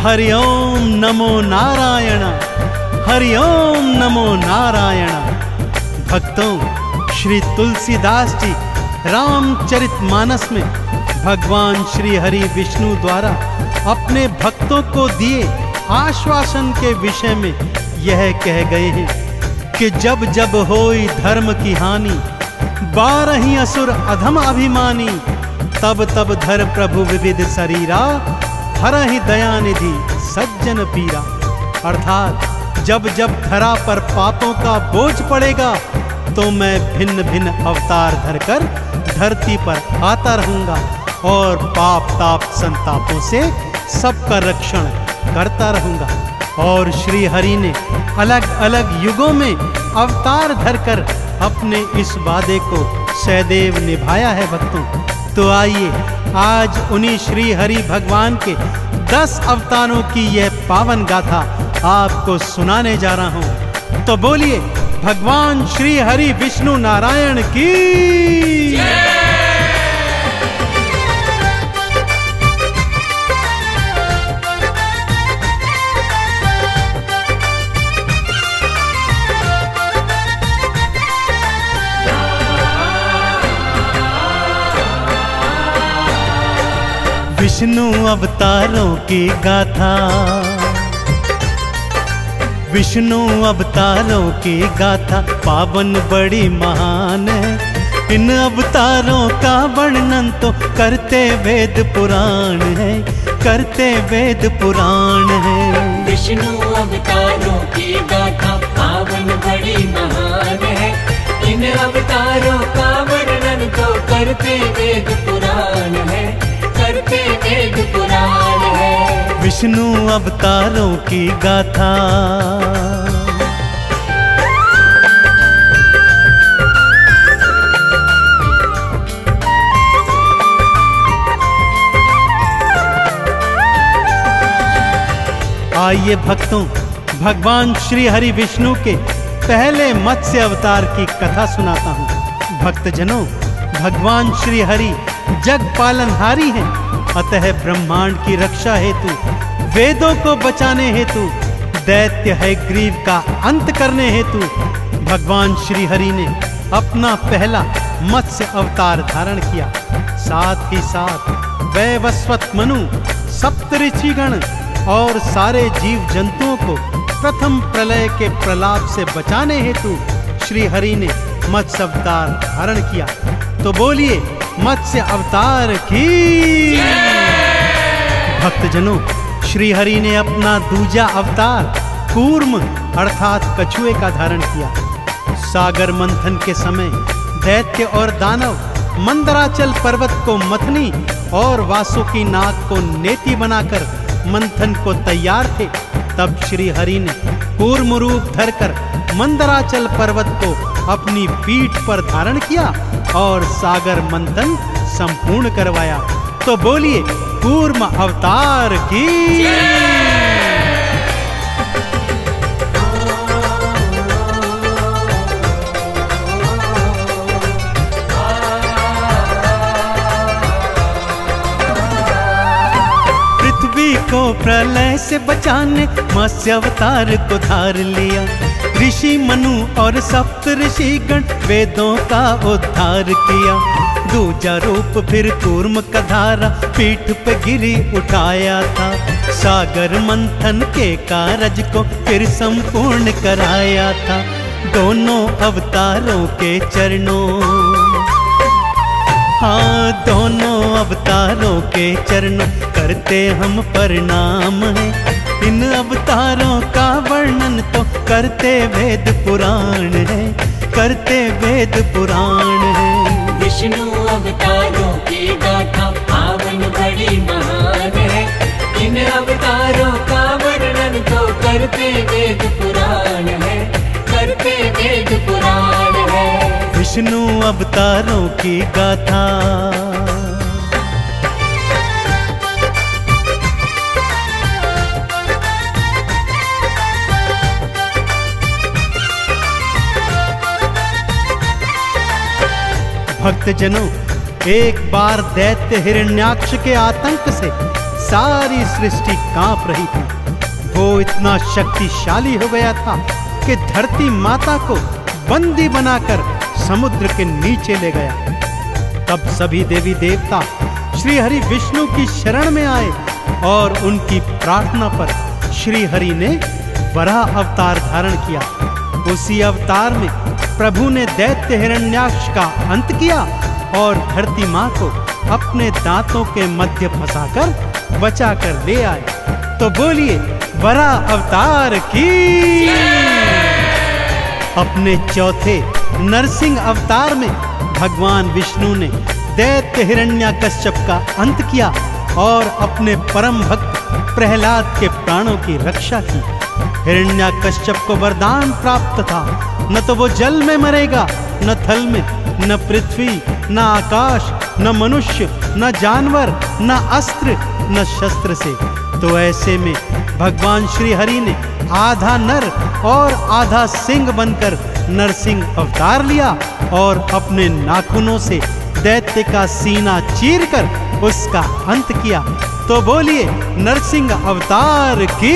हरि ओम नमो नारायण, हरि ओम नमो नारायण। भक्तों, श्री तुलसीदास जी रामचरितमानस में भगवान श्री हरि विष्णु द्वारा अपने भक्तों को दिए आश्वासन के विषय में यह कह गए हैं कि जब जब होई धर्म की हानि, 12 असुर अधम अभिमानी, तब तब धर प्रभु विविध शरीरा, हरहि दयानिधि सज्जन पीरा। अर्थात जब जब धरा पर पापों का बोझ पड़ेगा तो मैं भिन्न भिन्न अवतार धरकर धरती पर आता रहूंगा और पाप ताप संतापों से सबका रक्षण करता रहूंगा। और श्री हरि ने अलग अलग युगों में अवतार धरकर अपने इस वादे को सदैव निभाया है। भक्तों, तो आइए आज उन्हीं श्री हरि भगवान के 10 अवतारों की यह पावन गाथा आपको सुनाने जा रहा हूं। तो बोलिए भगवान श्री हरि विष्णु नारायण की। विष्णु अवतारों की गाथा, विष्णु अवतारों की गाथा पावन बड़ी महान है। इन अवतारों का वर्णन तो करते वेद पुराण है, करते वेद पुराण है। विष्णु अवतारों की गाथा पावन बड़ी महान है। इन अवतारों का वर्णन तो करते वेद पुराण है, करते वेद पुराण है। विष्णु अवतारों की गाथा। आइए भक्तों, भगवान श्री हरि विष्णु के पहले मत्स्य अवतार की कथा सुनाता हूँ। भक्तजनों, भगवान श्री हरि जग पालनहारी हैं, अतः ब्रह्मांड की रक्षा हेतु, वेदों को बचाने हेतु, दैत्य हयग्रीव का अंत करने हेतु भगवान श्री हरि ने अपना पहला मत्स्य अवतार धारण किया। साथ ही साथ वैवस्वत मनु, सप्तऋषिगण और सारे जीव जंतुओं को प्रथम प्रलय के प्रलाप से बचाने हेतु श्री हरि ने मत्स्य अवतार धारण किया। तो बोलिए मत्स्य अवतार की। भक्तजनों, श्री हरि ने अपना दूजा अवतार कूर्म अर्थात कछुए का धारण किया। सागर मंथन के समय दैत्य और दानव मंदराचल पर्वत को मथनी और वासुकी नाग को नेति बनाकर मंथन को तैयार थे। तब श्री हरि ने कूर्म रूप धरकर मंदराचल पर्वत को अपनी पीठ पर धारण किया और सागर मंथन संपूर्ण करवाया। तो बोलिए कूर्म अवतार की। पृथ्वी को प्रलय से बचाने मत्स्य अवतार को धार लिया। ऋषि मनु और सप्त ऋषिगण वेदों का उद्धार किया। दूजा रूप फिर कूर्म का धारा पीठ पे गिरी उठाया था। सागर मंथन के कारज को फिर संपूर्ण कराया था। दोनों अवतारों के चरणों, हाँ दोनों अवतारों के चरणों करते हम प्रणाम हैं। इन अवतारों का वर्णन तो करते वेद पुराण है, करते वेद पुराण है। विष्णु अवतारों की गाथा पावन बड़ी महान है। इन अवतारों का वर्णन तो करते वेद पुराण है, करते वेद पुराण है। विष्णु अवतारों की गाथा। भक्तजनों, एक बार दैत्य हिरण्याक्ष के आतंक से सारी सृष्टि कांप रही थी। वो इतना शक्तिशाली हो गया था कि धरती माता को बंदी बनाकर समुद्र के नीचे ले गया। तब सभी देवी देवता श्री हरि विष्णु की शरण में आए और उनकी प्रार्थना पर श्री हरि ने वराह अवतार धारण किया। उसी अवतार में प्रभु ने दैत्य हिरण्याक्ष का अंत किया और धरती माँ को अपने दांतों के मध्य फंसाकर बचाकर ले आए। तो बोलिए वराह अवतार की। अपने चौथे नरसिंह अवतार में भगवान विष्णु ने दैत्य हिरण्याकश्यप का अंत किया और अपने परम भक्त प्रहलाद के प्राणों की रक्षा की। हिरण्याकश्यप को वरदान प्राप्त था, न तो वो जल में मरेगा, न थल में, न पृथ्वी, न आकाश, न मनुष्य, न जानवर, न अस्त्र, न शस्त्र से। तो ऐसे में भगवान श्री हरि ने आधा नर और आधा सिंह बनकर नरसिंह अवतार लिया और अपने नाखूनों से दैत्य का सीना चीरकर उसका अंत किया। तो बोलिए नरसिंह अवतार की।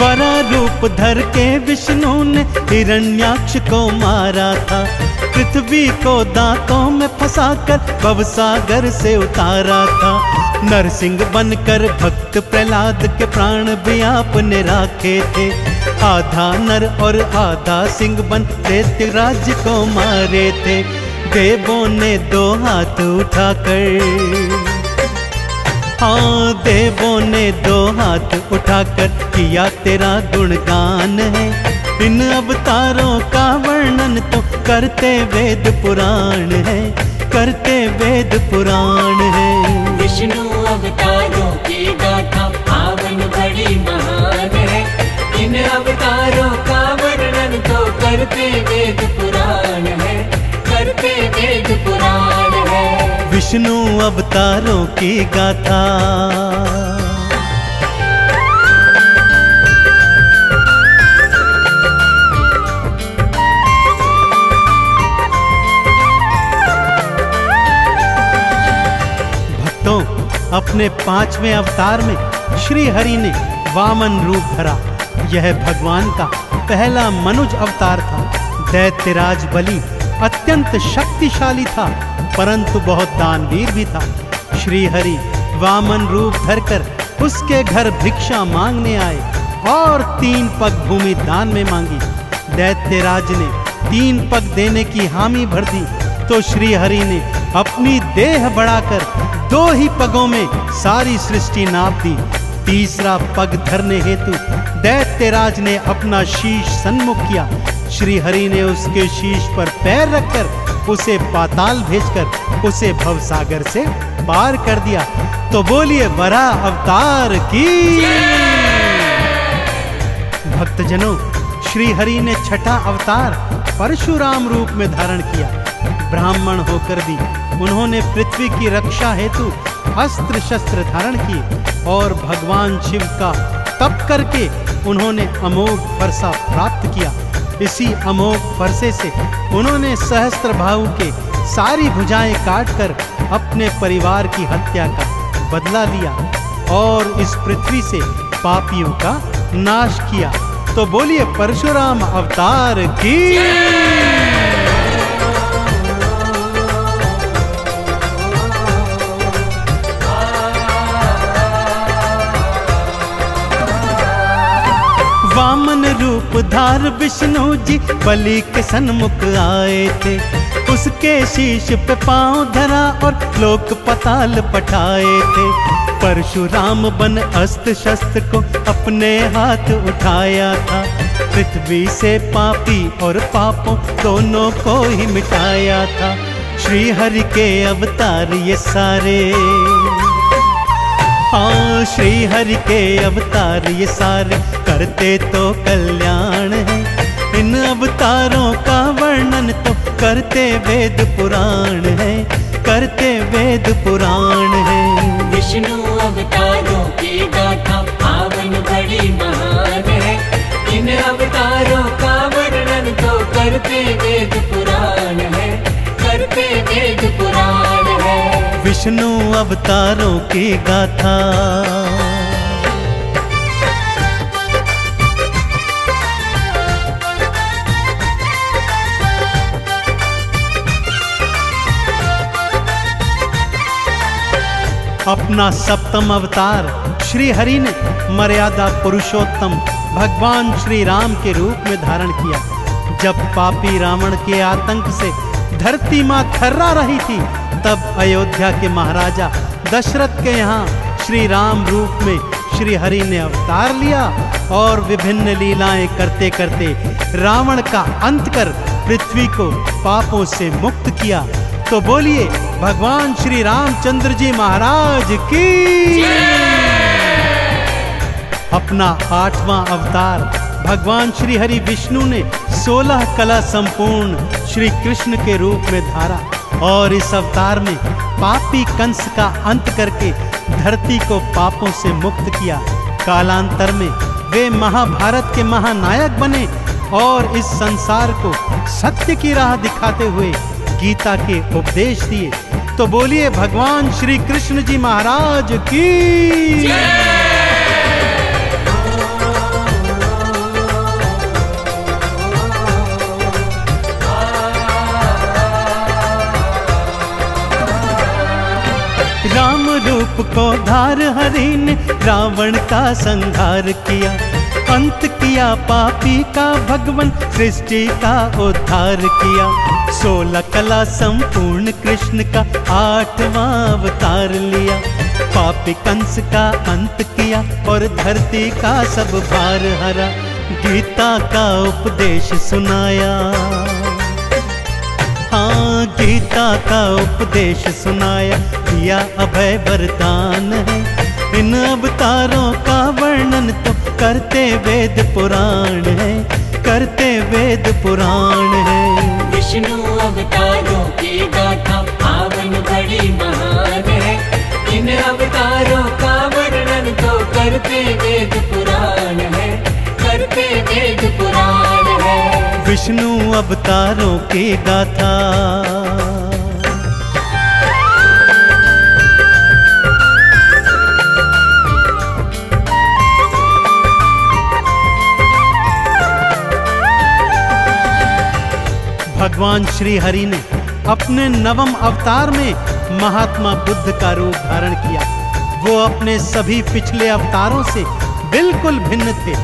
वरा रूप धर के विष्णु ने हिरण्याक्ष को मारा था। पृथ्वी को दांतों में फंसाकर भवसागर से उतारा था। नरसिंह बनकर भक्त प्रहलाद के प्राण भी आपने राखे थे। आधा नर और आधा सिंह बन दैत्य राज्य को मारे थे। देवों ने दो हाथ उठाकर, हाँ देवों ने दो हाथ उठाकर किया तेरा गुणगान है। इन अवतारों का वर्णन तो करते वेद पुराण है, करते वेद पुराण है। विष्णु अवतारों की गाथा पावन बड़ी महान है। इन अवतारों का वर्णन तो करते वेद पुराण है, करते वेद पुराण है। विष्णु अवतारों की गाथा। भक्तों, अपने 5वें अवतार में श्री हरि ने वामन रूप धरा। यह भगवान का पहला मनुज अवतार था। दैत्यराज बलि अत्यंत शक्तिशाली था, परंतु बहुत दानवीर भी था। श्री हरि वामन रूप धरकर उसके घर भिक्षा मांगने आए और 3 पग भूमि दान में मांगी। दैत्यराज ने 3 पग देने की हामी भर दी, तो श्री हरि ने अपनी देह बढ़ाकर 2 ही पगों में सारी सृष्टि नाप दी। तीसरा पग धरने हेतु दैत्यराज ने अपना शीश सन्मुख किया। श्री हरि ने उसके शीश पर पैर रखकर उसे पाताल भेजकर उसे भवसागर से पार कर दिया। तो बोलिए वराह अवतार की। भक्तजनों, श्री हरि ने छठा अवतार परशुराम रूप में धारण किया। ब्राह्मण होकर भी उन्होंने पृथ्वी की रक्षा हेतु अस्त्र शस्त्र धारण किए और भगवान शिव का तप करके उन्होंने अमोघ फरसा प्राप्त किया। इसी अमोघ फरसे से उन्होंने सहस्त्रबाहु के सारी भुजाएं काटकर अपने परिवार की हत्या का बदला लिया और इस पृथ्वी से पापियों का नाश किया। तो बोलिए परशुराम अवतार की। वामन रूप धार विष्णु जी बलि के सन्मुख आए थे। उसके शीश पे पांव धरा और लोक पताल पठाए थे। परशुराम बन अस्त्र शस्त्र को अपने हाथ उठाया था। पृथ्वी से पापी और पापों दोनों को ही मिटाया था। श्री हरि के अवतार ये सारे, हाँ श्री हरि के अवतार ये सारे करते तो कल्याण है। इन अवतारों का वर्णन तो करते वेद पुराण है, करते वेद पुराण है। विष्णु अवतारों की गाथा पावन पावन बड़ी महान है। इन अवतारों का वर्णन तो करते वेद पुराण है, करते वेद पुराण है। विष्णु अवतारों की गाथा अपना सप्तम अवतार श्री हरि ने मर्यादा पुरुषोत्तम भगवान श्री राम के रूप में धारण किया। जब पापी रावण के आतंक से धरती मां थर्रा रही थी, तब अयोध्या के महाराजा दशरथ के यहाँ श्री राम रूप में श्री हरि ने अवतार लिया और विभिन्न लीलाएं करते करते रावण का अंत कर पृथ्वी को पापों से मुक्त किया। तो बोलिए भगवान श्री रामचंद्र जी महाराज की। अपना 8वां अवतार भगवान श्री हरि विष्णु ने 16 कला संपूर्ण श्री कृष्ण के रूप में धारा और इस अवतार में पापी कंस का अंत करके धरती को पापों से मुक्त किया। कालांतर में वे महाभारत के महानायक बने और इस संसार को सत्य की राह दिखाते हुए गीता के उपदेश दिए। तो बोलिए भगवान श्री कृष्ण जी महाराज की। राम रूप को धार हरि ने रावण का संहार किया, अंत किया पापी का भगवान सृष्टि का उद्धार किया। 16 कला संपूर्ण कृष्ण का 8वां अवतार लिया, पापी कंस का अंत किया और धरती का सब भार हरा। गीता का उपदेश सुनाया, हाँ गीता का उपदेश सुनाया, दिया अभय वरदान है। इन अवतारों का वर्णन तो करते वेद पुराण है, करते वेद पुराण है। विष्णु अवतारों की गाथा पावन बड़ी महान है। इन अवतारों का वर्णन तो करते वेद पुराण है, करते वेद पुराण है। विष्णु अवतारों की गाथा भगवान श्री हरि ने अपने 9वें अवतार में महात्मा बुद्ध का रूप धारण किया। वो अपने सभी पिछले अवतारों से बिल्कुल भिन्न थे।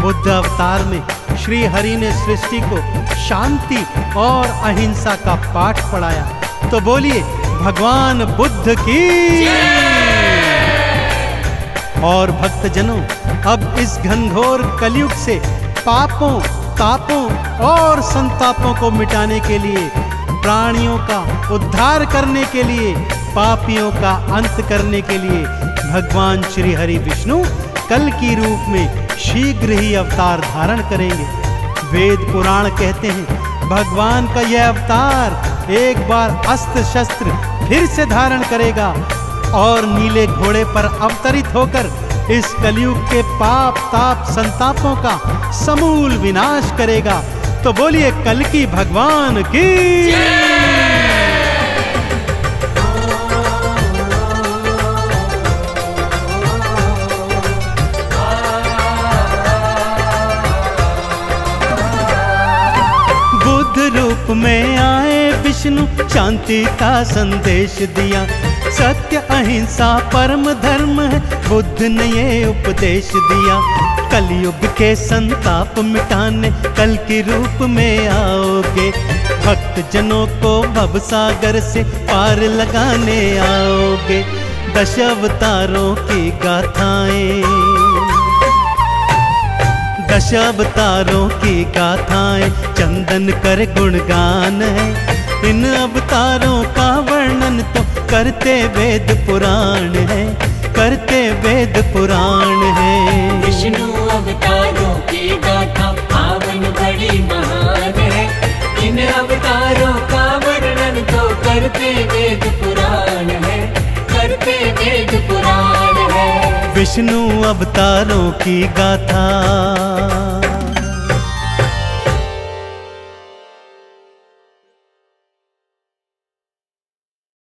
बुद्ध अवतार में श्री हरि ने सृष्टि को शांति और अहिंसा का पाठ पढ़ाया। तो बोलिए भगवान बुद्ध की। और भक्तजनों, अब इस घनघोर कलयुग से पापों तापों और संतापों को मिटाने के लिए, प्राणियों का उद्धार करने के लिए, पापियों का अंत करने के लिए भगवान श्री हरि विष्णु कल की रूप में शीघ्र ही अवतार धारण करेंगे। वेद पुराण कहते हैं भगवान का यह अवतार एक बार अस्त्र शस्त्र फिर से धारण करेगा और नीले घोड़े पर अवतरित होकर इस कलयुग के पाप ताप संतापों का समूल विनाश करेगा। तो बोलिए कल्कि भगवान की। बुद्ध रूप में आए विष्णु शांति का संदेश दिया। सत्य अहिंसा परम धर्म है, बुद्ध ने ये उपदेश दिया। कलयुग के संताप मिटाने कल के रूप में आओगे, भक्त जनों को भव सागर से पार लगाने आओगे। 10 अवतारों की गाथाएं, 10 अवतारों की गाथाएं चंदन कर गुणगान है। इन अवतारों का वर्णन तो करते वेद पुराण है, करते वेद पुराण है। विष्णु अवतारों की गाथा पावन बड़ी महान है। इन अवतारों का वर्णन तो करते वेद पुराण है, करते वेद पुराण है। विष्णु अवतारों की गाथा।